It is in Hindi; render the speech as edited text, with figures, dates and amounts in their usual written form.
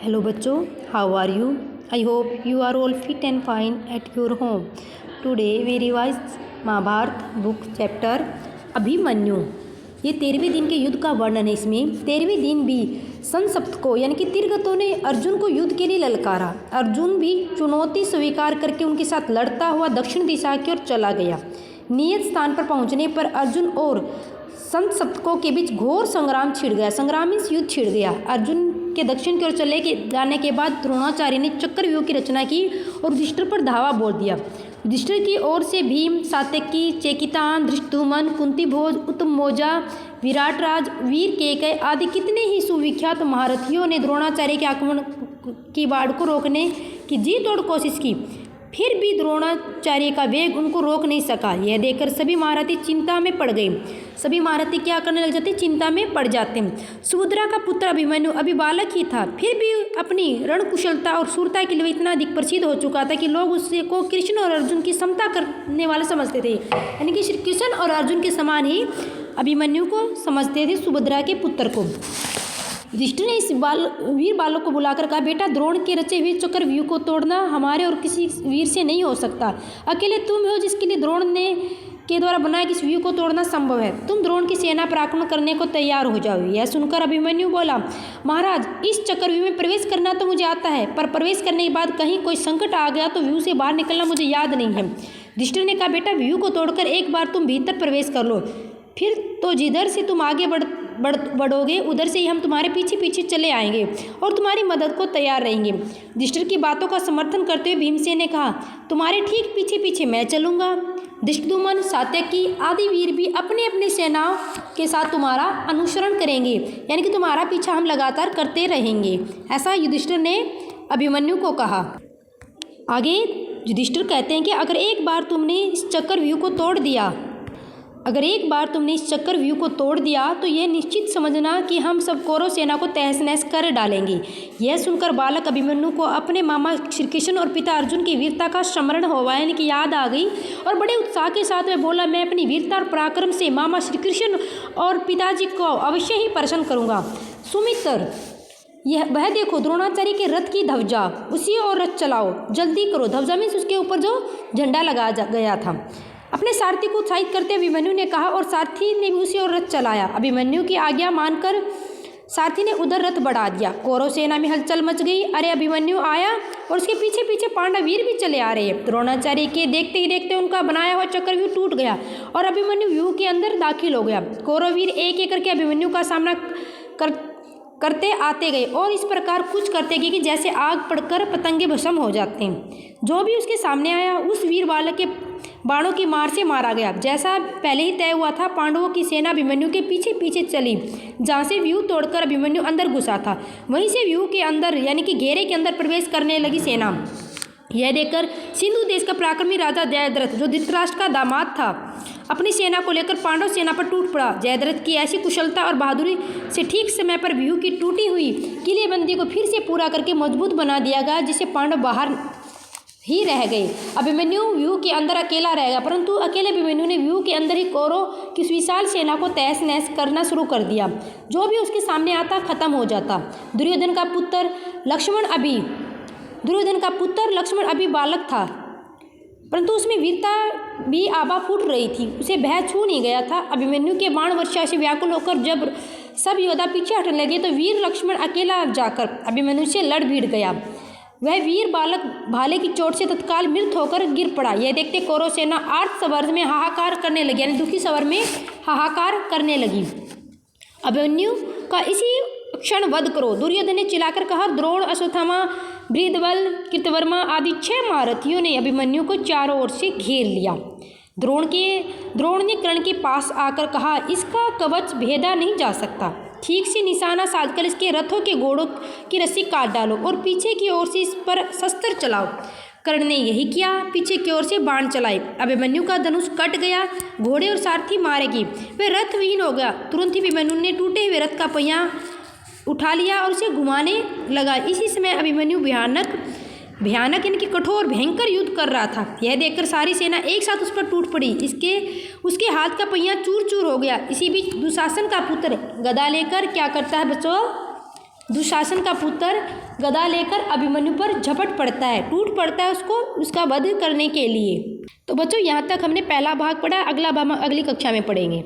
Hello बच्चों, how are you? I hope you are all fit and fine at your home. Today we revise Mahabharata book chapter Abhimanyu. ये 13वें दिन के युद्ध का वर्णन है। इसमें 13वें दिन भी संसप्तकों यानी कि तीरगतों ने अर्जुन को युद्ध के लिए ललकारा। अर्जुन भी चुनौती स्वीकार करके उनके साथ लड़ता हुआ दक्षिण दिशा की ओर चला गया। नियत स्थान पर पहुंचने पर अर्जुन और संसप्तकों के बीच घोर संग्राम छिड़ गया। संग्राम मीन्स युद्ध छिड़ गया। अर्जुन के दक्षिण की ओर चले जाने के बाद द्रोणाचार्य ने चक्रव्यूह की रचना की और युधिष्ठिर पर धावा बोल दिया। युधिष्ठिर की ओर से भीम, सात्यकी, चेकितान, धृष्टद्युम्न, कुंतीभोज, उत्तमौजा, विराटराज, वीर केकय आदि कितने ही सुविख्यात महारथियों ने द्रोणाचार्य के आक्रमण की बाढ़ को रोकने की जी तोड़ कोशिश की। फिर भी द्रोणाचार्य का वेग उनको रोक नहीं सका। यह देखकर सभी महारथी चिंता में पड़ गए। सभी महारथी क्या करने लग जाते? चिंता में पड़ जाते। सुभद्रा का पुत्र अभिमन्यु अभी बालक ही था, फिर भी अपनी रणकुशलता और शूरता के लिए इतना अधिक प्रसिद्ध हो चुका था कि लोग उससे को कृष्ण और अर्जुन की समता करने वाले समझते थे। यानी कि श्री कृष्ण और अर्जुन के समान ही अभिमन्यु को समझते थे, सुभद्रा के पुत्र को। युधिष्ठिर ने इस वीर बालक को बुलाकर कहा, बेटा, द्रोण के रचे हुए चक्रव्यूह को तोड़ना हमारे और किसी वीर से नहीं हो सकता। अकेले तुम हो जिसके लिए द्रोण ने के द्वारा बनाए इस व्यूह को तोड़ना संभव है। तुम द्रोण की सेना पर आक्रमण करने को तैयार हो जाओ। यह सुनकर अभिमन्यु बोला, महाराज, इस चक्रव्यूह में प्रवेश करना तो मुझे आता है, पर प्रवेश करने के बाद कहीं कोई संकट आ गया तो व्यूह से बाहर निकलना मुझे याद नहीं है। युधिष्ठिर ने कहा, बेटा, व्यूह को तोड़कर एक बार तुम भीतर प्रवेश कर लो, फिर तो जिधर से तुम आगे बढ़ोगे उधर से ही हम तुम्हारे पीछे पीछे चले आएंगे और तुम्हारी मदद को तैयार रहेंगे। युधिष्ठिर की बातों का समर्थन करते हुए भीमसेन ने कहा, तुम्हारे ठीक पीछे पीछे मैं चलूँगा। धृष्टद्युम्न, सात्यकी आदि वीर भी अपने अपने सेनाओं के साथ तुम्हारा अनुसरण करेंगे, यानी कि तुम्हारा पीछा हम लगातार करते रहेंगे। ऐसा युधिष्ठिर ने अभिमन्यु को कहा। आगे युधिष्ठिर कहते हैं कि अगर एक बार तुमने इस चक्रव्यूह को तोड़ दिया तो यह निश्चित समझना कि हम सब कौरव सेना को तहस नहस कर डालेंगे। यह सुनकर बालक अभिमन्यु को अपने मामा श्री कृष्ण और पिता अर्जुन की वीरता का स्मरण हुआ, यानी कि याद आ गई, और बड़े उत्साह के साथ वह बोला, मैं अपनी वीरता और पराक्रम से मामा श्री कृष्ण और पिताजी को अवश्य ही प्रसन्न करूँगा। सुमित्र, वह देखो द्रोणाचार्य के रथ की ध्वजा, उसी और रथ चलाओ, जल्दी करो। ध्वजा मीन्स उसके ऊपर जो झंडा लगाया गया था। अपने सारथी को उत्साहित करते अभिमन्यु ने कहा, और सारथी ने भी उसी और रथ चलाया। अभिमन्यु की आज्ञा मानकर सारथी ने उधर रथ बढ़ा दिया। कौरव सेना में हलचल मच गई। अरे, अभिमन्यु आया और उसके पीछे पीछे पांडव वीर भी चले आ रहे हैं। द्रोणाचार्य के देखते ही देखते उनका बनाया हुआ चक्रव्यूह टूट गया और अभिमन्यु व्यूह के अंदर दाखिल हो गया। कौरव वीर एक एक करके अभिमन्यु का सामना करते आते गए और इस प्रकार कुछ करते गए कि जैसे आग पड़कर पतंगे भस्म हो जाते हैं। जो भी उसके सामने आया उस वीर बालक के बाणों की मार से मारा गया। जैसा पहले ही तय हुआ था, पांडवों की सेना अभिमन्यु के पीछे पीछे चली। जहाँ से व्यूह तोड़कर अभिमन्यु अंदर घुसा था, वहीं से व्यूह के अंदर यानी कि घेरे के अंदर प्रवेश करने लगी सेना। यह देखकर सिंधु देश का पराक्रमी राजा जयद्रथ, जो धृतराष्ट्र का दामाद था, अपनी सेना को लेकर पांडव सेना पर टूट पड़ा। जयद्रथ की ऐसी कुशलता और बहादुरी से ठीक समय पर व्यूह की टूटी हुई किलेबंदी को फिर से पूरा करके मजबूत बना दिया गया, जिससे पांडव बाहर ही रह गए। अभिमन्यु व्यूह के अंदर अकेला रह गया, परंतु अकेले अभिमन्यु ने व्यूह के अंदर ही कौरव की विशाल सेना को तहस नहस करना शुरू कर दिया। जो भी उसके सामने आता खत्म हो जाता। दुर्योधन का पुत्र लक्ष्मण अभी बालक था, परंतु उसमें वीरता भी आभा फूट रही थी। उसे भय छू नहीं गया था। अभिमन्यु के बाण वर्षा से व्याकुल होकर जब सब योद्धा पीछे हटने लगे तो वीर लक्ष्मण अकेला जाकर अभिमन्यु से लड़ भिड़ गया। वह वीर बालक भाले की चोट से तत्काल मृत होकर गिर पड़ा। यह देखते कौरव सेना आर्त स्वर में हाहाकार करने लगी, यानी दुखी स्वर में हाहाकार करने लगी। अभिमन्यु का इसी क्षण वध करो। दुर्योधन ने चिल्लाकर कहा। द्रोण, अश्वत्थामा, बृहद्बल, कृतवर्मा आदि 6 महारथियों ने अभिमन्यु को चारों ओर से घेर लिया। द्रोण ने कर्ण के पास आकर कहा, इसका कवच भेदा नहीं जा सकता। ठीक से निशाना साधकर इसके रथों के घोड़ों की रस्सी काट डालो और पीछे की ओर से इस पर शस्त्र चलाओ। कर्ण ने यही किया। पीछे की ओर से बाण चलाए। अभिमन्यु का धनुष कट गया। घोड़े और सारथी मारे गए। वह रथ विहीन हो गया। तुरंत ही अभिमन्यु ने टूटे हुए रथ का पहिया उठा लिया और उसे घुमाने लगा। इसी समय अभिमन्यु भयानक यानी कि कठोर भयंकर युद्ध कर रहा था। यह देखकर सारी सेना एक साथ उस पर टूट पड़ी। उसके हाथ का पहिया चूर चूर हो गया। इसी बीच दुशासन का पुत्र गदा लेकर क्या करता है बच्चों? दुशासन का पुत्र गदा लेकर अभिमन्यु पर झपट पड़ता है, टूट पड़ता है उसको उसका वध करने के लिए। तो बच्चों यहाँ तक हमने पहला भाग पढ़ा, अगला भाग अगली कक्षा में पढ़ेंगे।